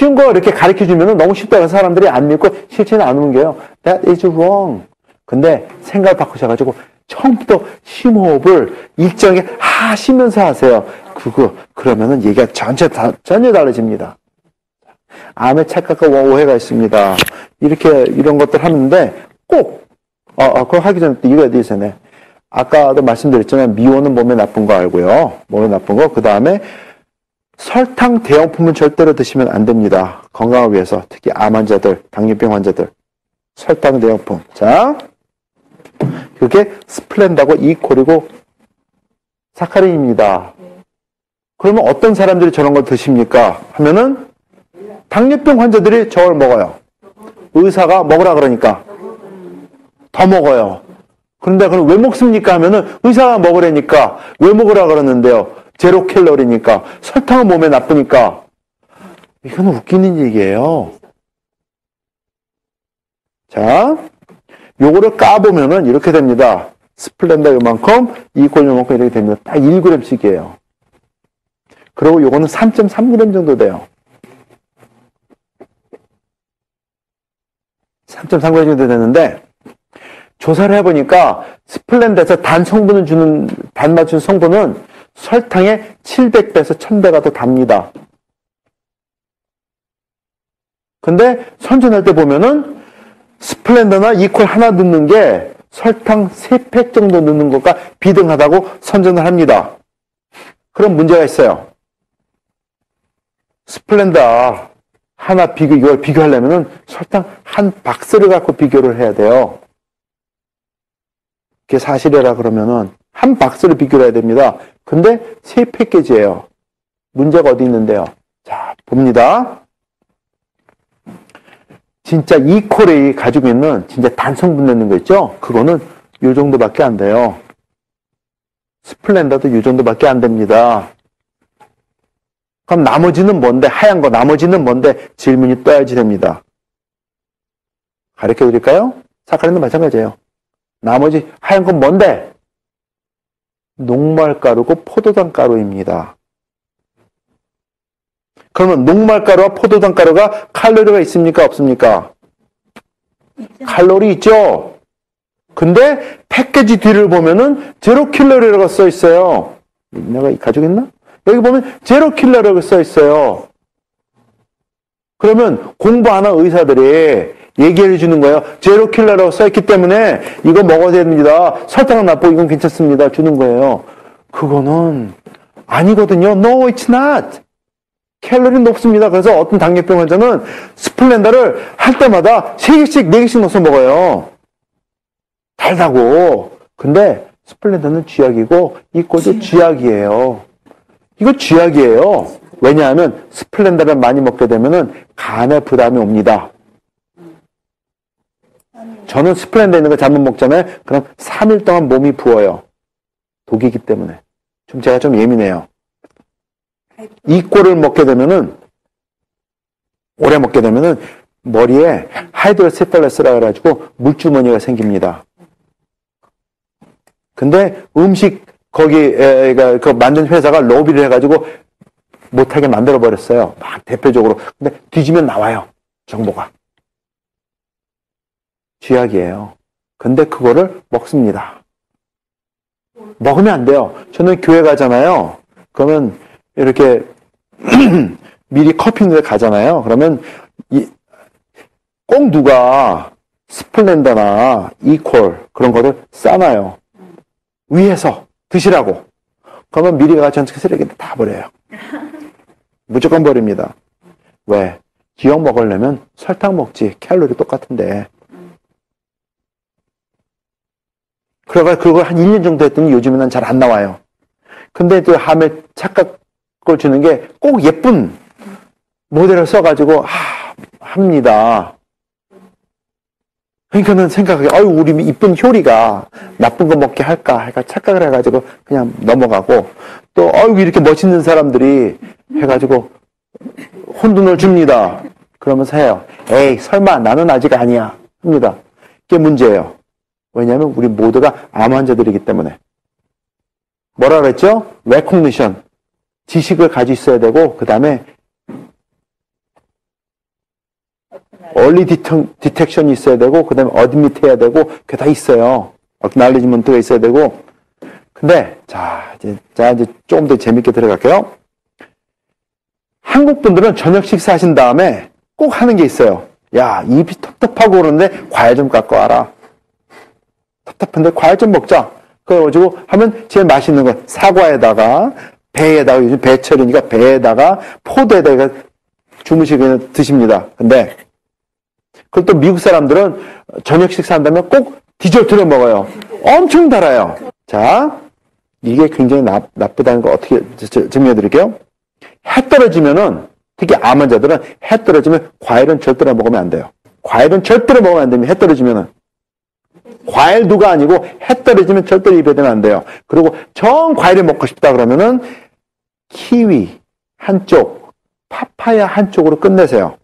쉬운 거 이렇게 가르쳐 주면 너무 쉽다고 해서 사람들이 안 믿고 실천이 안 오는 게요. That is wrong. 근데 생각을 바꾸셔가지고 처음부터 심호흡을 일정하게 하시면서 하세요. 그러면은 얘기가 전혀 달라집니다. 암에 착각과 오해가 있습니다. 이런 것들 하는데 꼭, 그거 하기 전에 또 이거에 대해서는 아까도 말씀드렸잖아요. 미원은 몸에 나쁜 거 알고요. 몸에 나쁜 거. 그 다음에 설탕 대용품은 절대로 드시면 안 됩니다. 건강을 위해서. 특히 암 환자들, 당뇨병 환자들. 설탕 대용품. 자, 그게 스플렌다고 이콜이고 사카린입니다. 그러면 어떤 사람들이 저런 걸 드십니까? 하면은 당뇨병 환자들이 저걸 먹어요. 의사가 먹으라 그러니까 더 먹어요. 그런데 그럼 왜 먹습니까? 하면은 의사가 먹으라니까 왜 먹으라 그러는데요. 제로 캘로리니까 설탕은 몸에 나쁘니까. 이거는 웃기는 얘기예요. 자, 요거를 까보면은 이렇게 됩니다. 스플렌다 요만큼, 이콜 요만큼 이렇게 됩니다. 딱 1g씩이에요. 그리고 요거는 3.3g 정도 돼요. 3.3g 정도 되는데, 조사를 해보니까 스플렌다에서 단 맞춘 성분은 설탕의 700배에서 1000배가 더 답니다. 근데 선전할 때 보면은 스플렌더나 이퀄 하나 넣는 게 설탕 3팩 정도 넣는 것과 비등하다고 선전을 합니다. 그럼 문제가 있어요. 스플렌더 하나 이걸 비교하려면은 설탕 한 박스를 갖고 비교를 해야 돼요. 그게 사실이라 그러면은 한 박스를 비교를 해야 됩니다. 근데 3패키지예요. 문제가 어디 있는데요? 자, 봅니다. 진짜 이콜이 가지고 있는 진짜 단성분 내는 거 있죠? 그거는 요 정도밖에 안 돼요. 스플렌더도 요 정도밖에 안 됩니다. 그럼 나머지는 뭔데? 하얀 거 나머지는 뭔데? 질문이 떠야지 됩니다. 가르쳐 드릴까요? 사카린도 마찬가지예요. 나머지 하얀 건 뭔데? 녹말가루고 포도당 가루입니다. 그러면 녹말가루와 포도당 가루가 칼로리가 있습니까? 없습니까? 있죠. 칼로리 있죠? 근데 패키지 뒤를 보면은 제로 킬로리라고 써 있어요. 내가 가지고 있나? 여기 보면 제로 킬로리라고 써 있어요. 그러면 공부하는 의사들이 얘기해 주는 거예요. 제로 킬러라고 써있기 때문에 이거 먹어야 됩니다. 설탕은 나쁘고 이건 괜찮습니다. 주는 거예요. 그거는 아니거든요. No, it's not. 캘로리 높습니다. 그래서 어떤 당뇨병 환자는 스플렌더를 할 때마다 3개씩, 4개씩 넣어서 먹어요. 달다고. 근데 스플렌더는 쥐약이고 이꼴도 쥐약이에요. 이거 쥐약이에요. 왜냐하면 스플렌더를 많이 먹게 되면은 간에 부담이 옵니다. 저는 스플렌더 있는 거 잘못 먹잖아요. 그럼 3일 동안 몸이 부어요. 독이기 때문에. 제가 좀 예민해요. 이 꼴을 먹게 되면은, 오래 먹게 되면은, 머리에 하이드로세팔러스라 그래가지고 물주머니가 생깁니다. 근데 음식, 그 만든 회사가 로비를 해가지고 못하게 만들어버렸어요. 막 대표적으로. 근데 뒤지면 나와요. 정보가. 쥐약이에요. 근데 그거를 먹습니다. 먹으면 안 돼요. 저는 교회 가잖아요. 그러면 이렇게 미리 커피숍에 가잖아요. 그러면 꼭 누가 스플렌더나 이퀄 그런 거를 싸놔요. 위에서 드시라고. 그러면 미리 가서 전체 쓰레기 다 버려요. 무조건 버립니다. 왜? 기억 먹으려면 설탕 먹지. 칼로리 똑같은데. 그래가 그걸 한 1년 정도 했더니 요즘에는 잘 안 나와요. 근데 또 함에 착각을 주는 게 꼭 예쁜 모델을 써가지고 합니다. 그러니까는 생각하게 우리 이쁜 효리가 나쁜 거 먹게 할까 착각을 해가지고 그냥 넘어가고 또 이렇게 멋있는 사람들이 해가지고 혼돈을 줍니다. 그러면서 해요. 에이 설마 나는 아직 아니야 합니다. 그게 문제예요. 왜냐하면 우리 모두가 암 환자들이기 때문에. 뭐라 그랬죠? recognition. 지식을 가지고 있어야 되고 그 다음에 얼리 디텍션이 있어야 되고, 그 다음에 어드밋 해야 되고, 그게 다 있어요. 어크날리지먼트가 있어야 되고. 근데, 이제 조금 더 재밌게 들어갈게요. 한국 분들은 저녁 식사하신 다음에 꼭 하는 게 있어요. 야, 입이 텁텁하고 그러는데 과일 좀 갖고 와라. 답답한데 과일 좀 먹자. 그래가지고 하면 제일 맛있는 거 사과에다가 배에다가 요즘 배철이니까 배에다가 포도에다가 주무시게 드십니다. 근데 그리고 또 미국 사람들은 저녁 식사한다면 꼭 디저트를 먹어요. 엄청 달아요. 자, 이게 굉장히 나쁘다는 거 어떻게 증명해 드릴게요. 해 떨어지면은 특히 암 환자들은 해 떨어지면 과일은 절대로 먹으면 안 돼요. 과일은 절대로 먹으면 안 됩니다. 해 떨어지면은. 과일도가 아니고 해 떨어지면 절대로 입에 대면 안 돼요. 그리고 정 과일을 먹고 싶다 그러면은 키위 한쪽, 파파야 한쪽으로 끝내세요.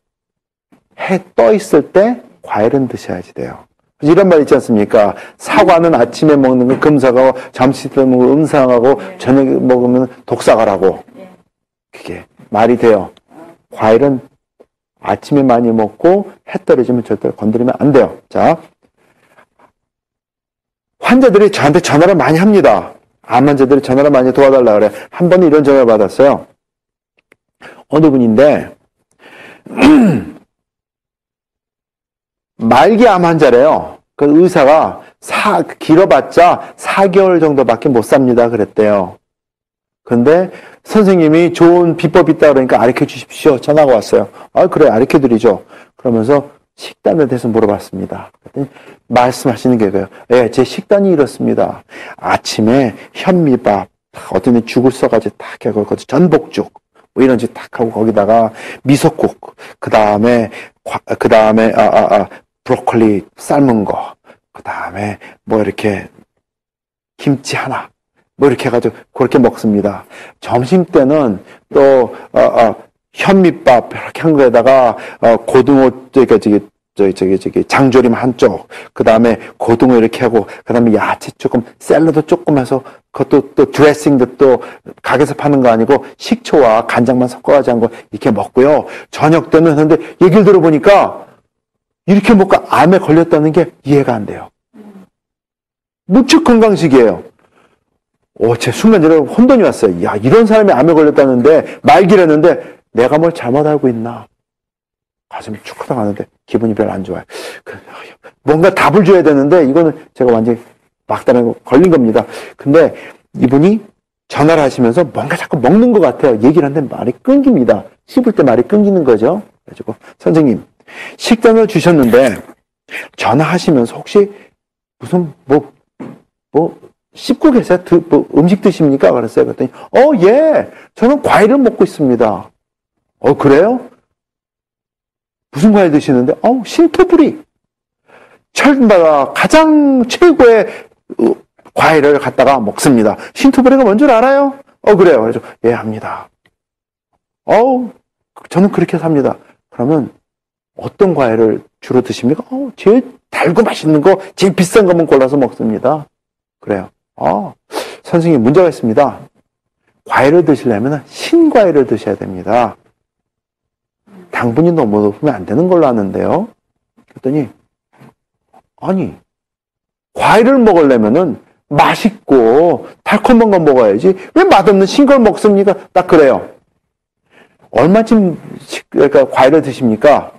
해 떠 있을 때 과일은 드셔야지 돼요. 이런 말 있지 않습니까? 사과는 아침에 먹는 건 금사가고 점심때 먹으면 음상하고 저녁에 먹으면 독사가라고. 그게 말이 돼요. 과일은 아침에 많이 먹고 해 떨어지면 절대 건드리면 안 돼요. 자, 환자들이 저한테 전화를 많이 합니다. 암 환자들이 전화를 많이 도와달라 그래. 한 번은 이런 전화를 받았어요. 어느 분인데 말기 암 환자래요. 그 의사가 길어봤자 4개월 정도밖에 못 삽니다 그랬대요. 근데 선생님이 좋은 비법이 있다 그러니까 가르쳐 주십시오. 전화가 왔어요. 아, 그래, 가르쳐 드리죠. 그러면서 식단에 대해서 물어봤습니다. 그랬더니 말씀하시는 게 그래요. 예, 제 식단이 이렇습니다. 아침에 현미밥, 어떤 데 죽을 써가지고 딱 하고, 전복죽, 뭐 이런 식 딱 하고, 거기다가 미소국, 그 다음에, 브로콜리 삶은 거, 그 다음에 뭐 이렇게 김치 하나, 뭐 이렇게 해가지고 그렇게 먹습니다. 점심 때는 또 현미밥 이렇게 한 거에다가 고등어 장조림 한쪽, 그 다음에 고등어 이렇게 하고, 그 다음에 야채 조금, 샐러드 조금 해서 그것도 또 드레싱도 또 가게에서 파는 거 아니고 식초와 간장만 섞어가지고 한 거 이렇게 먹고요. 저녁 때는 근데 얘기를 들어보니까 이렇게 먹고 암에 걸렸다는 게 이해가 안 돼요. 무척 건강식이에요. 제 순간적으로 혼돈이 왔어요. 야, 이런 사람이 암에 걸렸다는데, 말기라는데, 내가 뭘 잘못 알고 있나? 가슴이 축하다 가는데, 기분이 별로 안 좋아요. 뭔가 답을 줘야 되는데, 이거는 제가 완전히 막다른 걸린 겁니다. 근데 이분이 전화를 하시면서 뭔가 자꾸 먹는 것 같아요. 얘기를 하는데 말이 끊깁니다. 씹을 때 말이 끊기는 거죠. 그래가지고, 선생님, 식단을 주셨는데, 전화하시면서 혹시 무슨, 씹고 계세요? 음식 드십니까? 그랬어요. 그랬더니, 예. 저는 과일을 먹고 있습니다. 그래요? 무슨 과일 드시는데? 신토부리. 철마다 가장 최고의 과일을 갖다가 먹습니다. 신토부리가 뭔 줄 알아요? 그래요. 그래서, 예, 합니다. 저는 그렇게 삽니다. 그러면 어떤 과일을 주로 드십니까? 제일 달고 맛있는 거, 제일 비싼 것만 골라서 먹습니다. 그래요. 선생님, 문제가 있습니다. 과일을 드시려면 신과일을 드셔야 됩니다. 당분이 너무 높으면 안 되는 걸로 아는데요. 그랬더니, 아니, 과일을 먹으려면은 맛있고 달콤한 거 먹어야지. 왜 맛없는 신 걸 먹습니까? 딱 그래요. 얼마쯤 그러니까 과일을 드십니까?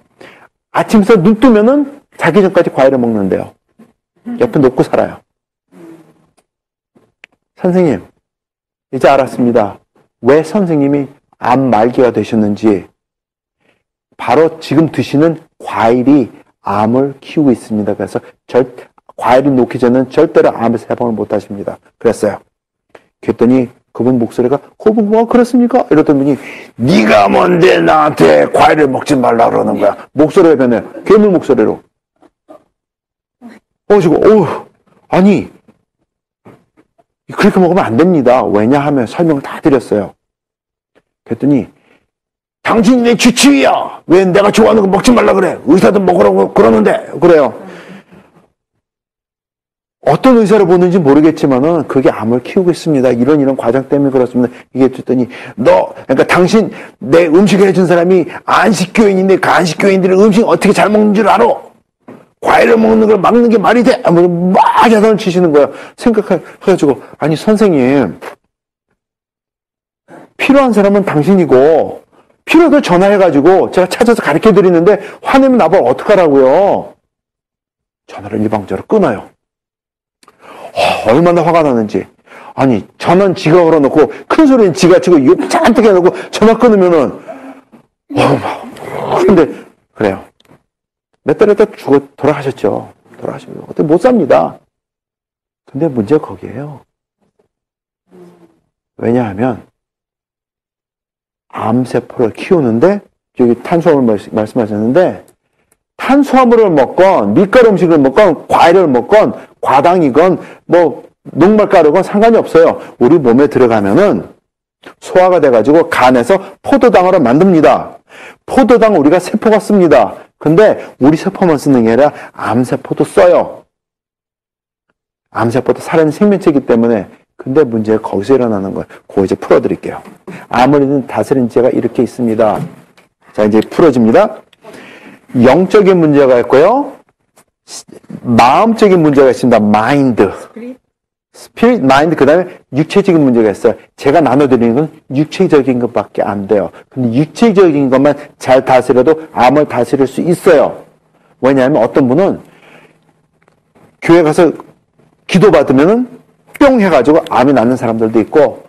아침부터 눈 뜨면은 자기 전까지 과일을 먹는데요. 옆에 놓고 살아요. 선생님, 이제 알았습니다. 왜 선생님이 암 말기가 되셨는지. 바로 지금 드시는 과일이 암을 키우고 있습니다. 그래서 과일을 놓기 전에는 절대로 암에서 해방을 못 하십니다. 그랬어요. 그랬더니 그분 목소리가 그렇습니까? 이러던 분이 네가 뭔데 나한테 과일을 먹지 말라 그러는 거야. 목소리가 변해요. 괴물 목소리로. 아니 그렇게 먹으면 안 됩니다. 왜냐하면 설명을 다 드렸어요. 그랬더니 당신이 내 주치의야. 왜 내가 좋아하는 거 먹지 말라 그래. 의사도 먹으라고 그러는데. 그래요. 어떤 의사를 보는지 모르겠지만은 그게 암을 키우고 있습니다. 이런 과정 때문에 그렇습니다. 이게 듣더니 그러니까 당신 내 음식을 해준 사람이 안식교인인데 그 안식교인들이 음식 어떻게 잘 먹는 줄 알아? 과일을 먹는 걸 막는 게 말이 돼? 막 야단을 치시는 거야. 생각해가지고 아니 선생님 필요한 사람은 당신이고 필요해도 전화해가지고 제가 찾아서 가르쳐드리는데 화내면 나보고 어떡하라고요? 전화를 일방적으로 끊어요. 얼마나 화가 나는지. 아니 전화는 지가 걸어놓고 큰 소리는 지가 치고 욕 잔뜩 해놓고 전화 끊으면은 근데 그래요. 몇 달 있다 돌아가셨죠. 돌아가시면 어떻게 못 삽니다. 근데 문제가 거기에요. 왜냐하면 암세포를 키우는데 여기 탄수화물 말씀하셨는데 탄수화물을 먹건 밀가루 음식을 먹건 과일을 먹건 과당이건 뭐 녹말가루건 상관이 없어요. 우리 몸에 들어가면은 소화가 돼가지고 간에서 포도당으로 만듭니다. 포도당 우리가 세포가 씁니다. 근데 우리 세포만 쓰는 게 아니라 암세포도 써요. 암세포도 살아있는 생명체이기 때문에. 근데 문제가 거기서 일어나는 거예요. 그거 이제 풀어드릴게요. 암을 다스리는 죄가 이렇게 있습니다. 자, 이제 풀어집니다. 영적인 문제가 있고요. 마음적인 문제가 있습니다. 마인드. 스피릿, 마인드, 그 다음에 육체적인 문제가 있어요. 제가 나눠드리는 건 육체적인 것밖에 안 돼요. 근데 육체적인 것만 잘 다스려도 암을 다스릴 수 있어요. 왜냐하면 어떤 분은 교회 가서 기도받으면은 뿅 해가지고 암이 낫는 사람들도 있고,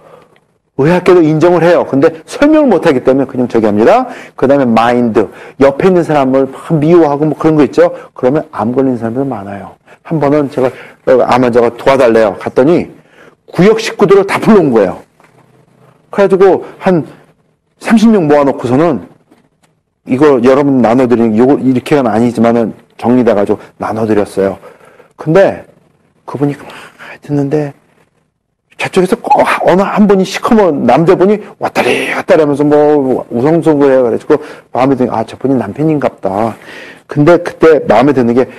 의학계도 인정을 해요. 근데 설명을 못하기 때문에 그냥 저기 합니다. 그 다음에 마인드. 옆에 있는 사람을 미워하고 뭐 그런 거 있죠? 그러면 암 걸린 사람들 많아요. 한 번은 제가 암 환자가 도와달래요. 갔더니 구역 식구들을 다 불러온 거예요. 그래가지고 한 30명 모아놓고서는 이거 여러분 나눠드리는, 이거 이렇게는 아니지만은 정리돼가지고 나눠드렸어요. 근데 그분이 막 듣는데 저쪽에서 꼭 어느 한 분이 시커먼 남자분이 왔다리 갔다리 하면서 뭐 우성성거해요. 그래가지고 마음에 드는 게, 아, 저분이 남편인갑다. 근데 그때 마음에 드는 게,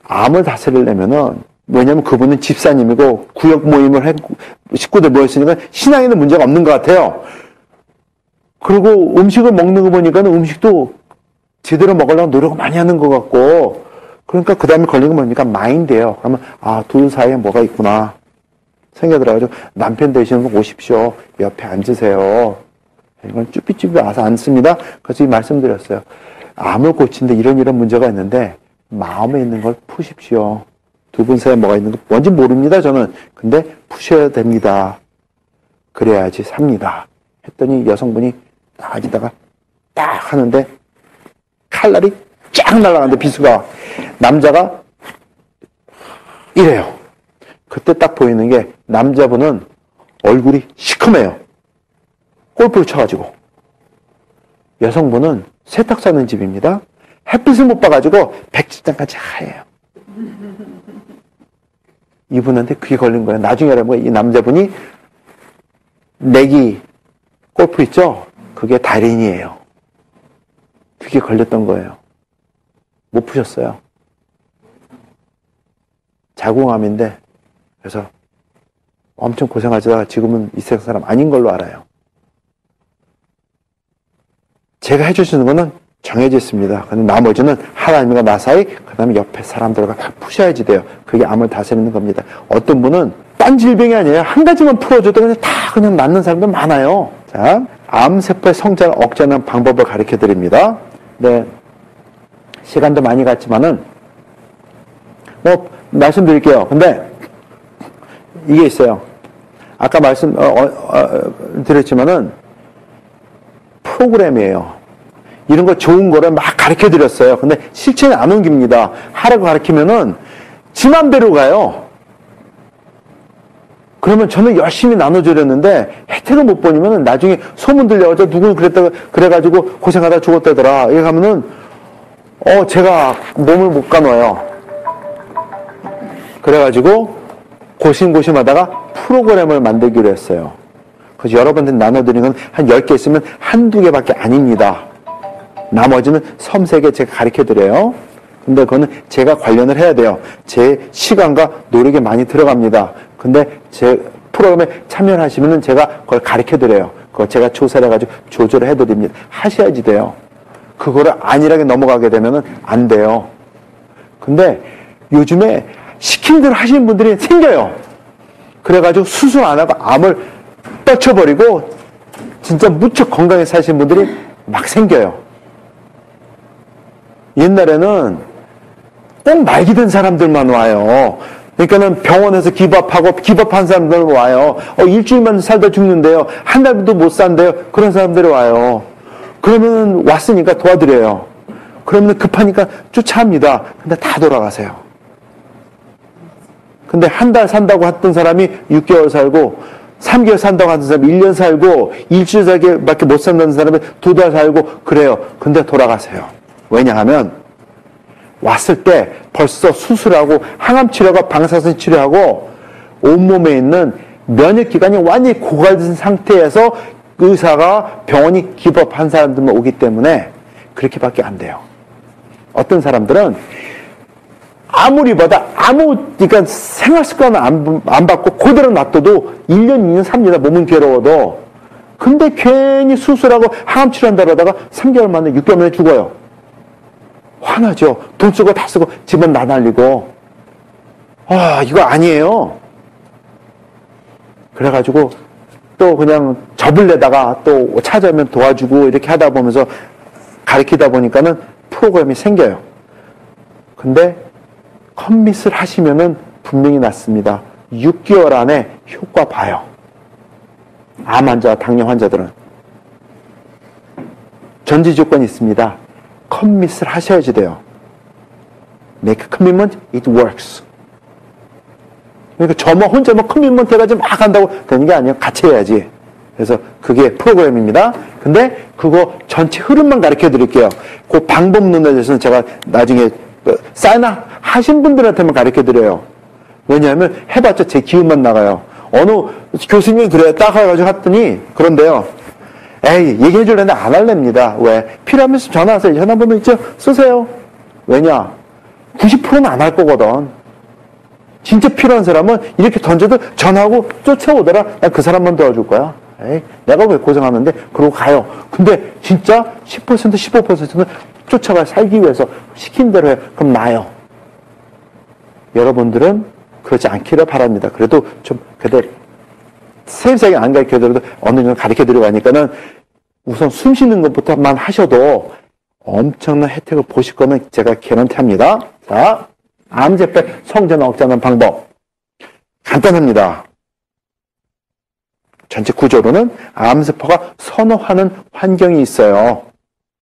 암을 다스리려면은, 왜냐면 그분은 집사님이고 구역 모임을 했고 식구들 모였으니까 신앙에는 문제가 없는 것 같아요. 그리고 음식을 먹는 거 보니까는 음식도 제대로 먹으려고 노력을 많이 하는 것 같고, 그러니까 그 다음에 걸린 거 보니까 마인드예요. 그러면 아, 둘 사이에 뭐가 있구나 생겨들어가지고, 남편 되시는 분 오십시오. 옆에 앉으세요. 이건 쭈삐쭈삐 와서 앉습니다. 그래서 이 말씀드렸어요. 암을 고치는데 이런 문제가 있는데 마음에 있는 걸 푸십시오. 두 분 사이에 뭐가 있는 거 뭔지 모릅니다, 저는. 근데 푸셔야 됩니다. 그래야지 삽니다. 했더니 여성분이 딱 앉다가 딱 하는데 칼날이 쫙 날아가는데 비수가, 남자가 이래요. 그때 딱 보이는 게, 남자분은 얼굴이 시커매요. 골프를 쳐가지고. 여성분은 세탁 사는 집입니다. 햇빛을 못 봐가지고 백지장까지 하얘요. 이분한테 그게 걸린 거예요. 나중에 알아보면 이 남자분이 내기 골프 있죠? 그게 달인이에요. 그게 걸렸던 거예요. 못 푸셨어요. 자궁암인데, 그래서 엄청 고생하다가 지금은 이 세상 사람 아닌 걸로 알아요. 제가 해주시는 거는 정해져 있습니다. 근데 나머지는 하나님과 나 사이, 그 다음에 옆에 사람들과 다 푸셔야지 돼요. 그게 암을 다스리는 겁니다. 어떤 분은 딴 질병이 아니에요. 한 가지만 풀어줘도 그냥 다 그냥 낫는 사람들 많아요. 자, 암세포의 성장을 억제하는 방법을 가르쳐 드립니다. 네. 시간도 많이 갔지만은, 뭐, 말씀드릴게요. 근데, 이게 있어요. 아까 드렸지만은, 프로그램이에요. 이런 거 좋은 거를 막 가르쳐 드렸어요. 근데 실천에 안 옮깁니다. 하라고 가르치면은, 지 맘대로 가요. 그러면 저는 열심히 나눠드렸는데, 혜택을 못 보니면은 나중에 소문 들려가지고, 누구 그래가지고 고생하다 죽었다더라. 이렇게 하면은, 제가 몸을 못 가눠요. 그래가지고 고심고심하다가 프로그램을 만들기로 했어요. 그래서 여러분들 나눠드리는 건 한 10개 있으면 한두 개밖에 아닙니다. 나머지는 섬세하게 제가 가르쳐드려요. 근데 그거는 제가 관련을 해야 돼요. 제 시간과 노력이 많이 들어갑니다. 근데 제 프로그램에 참여를 하시면은 제가 그걸 가르쳐 드려요. 그거 제가 조사를 해가지고 조절을 해드립니다. 하셔야지 돼요. 그거를 안일하게 넘어가게 되면은 안 돼요. 근데 요즘에 시킨 대로 하시는 분들이 생겨요. 그래가지고 수술 안 하고 암을 떨쳐버리고 진짜 무척 건강하게 사시는 분들이 막 생겨요. 옛날에는 꼭 말기 된 사람들만 와요. 그러니까는 병원에서 기밥하고 기밥한 사람들 와요. 일주일만 살다 죽는데요. 한 달도 못 산대요. 그런 사람들이 와요. 그러면 왔으니까 도와드려요. 그러면 급하니까 쫓아합니다. 근데 다 돌아가세요. 근데 한 달 산다고 했던 사람이 6개월 살고 3개월 산다고 하는 사람이 1년 살고 일주일 살기밖에 못 산다는 사람이 2달 살고 그래요. 근데 돌아가세요. 왜냐하면 왔을 때 벌써 수술하고 항암 치료하고 방사선 치료하고 온몸에 있는 면역 기관이 완전히 고갈된 상태에서 의사가 병원이 기법한 사람들만 오기 때문에 그렇게밖에 안 돼요. 어떤 사람들은 아무리 봐도 그러니까 생활 습관을 안 받고 그대로 놔둬도 1년, 2년, 3년 몸은 괴로워도 근데 괜히 수술하고 항암 치료한다 그러다가 3개월 만에 6개월 만에 죽어요. 화나죠. 돈 쓰고 다 쓰고 집은 나날리고 이거 아니에요. 그래가지고 또 그냥 접을래다가 또 찾아오면 도와주고 이렇게 하다 보면서 가르치다 보니까는 프로그램이 생겨요. 근데 컴밋을 하시면은 분명히 낫습니다. 6개월 안에 효과 봐요. 암 환자, 당뇨 환자들은. 전제 조건이 있습니다. 컴밋을 하셔야지 돼요. Make a commitment, it works. 그러니까 저만 혼자 커밋먼트 해가지고 막 한다고 되는 게 아니에요. 같이 해야지. 그래서 그게 프로그램입니다. 근데 그거 전체 흐름만 가르쳐 드릴게요. 그 방법론에 대해서는 제가 나중에 사인 하신 분들한테만 가르쳐 드려요. 왜냐하면 해봤자 제 기운만 나가요. 어느 교수님이 그래요. 딱 해가지고 했더니 그런데요. 얘기해 주려는데 안 할랍니다. 왜? 필요하면 전화하세요. 전화번호 있죠? 쓰세요. 왜냐? 90%는 안 할 거거든. 진짜 필요한 사람은 이렇게 던져도 전화하고 쫓아오더라. 난 그 사람만 도와줄 거야. 내가 왜 고생하는데? 그러고 가요. 근데 진짜 10%, 15%는 쫓아가 살기 위해서 시킨 대로 해. 그럼 나요. 여러분들은 그렇지 않기를 바랍니다. 그래도 좀, 세세하게 안 가르쳐 드려도 어느 정도 가르쳐 드리고 하니까는 우선 숨 쉬는 것부터만 하셔도 엄청난 혜택을 보실 거는 제가 개런티 합니다. 자, 암제패 성전 억제하는 방법. 간단합니다. 전체 구조로는 암세포가 선호하는 환경이 있어요.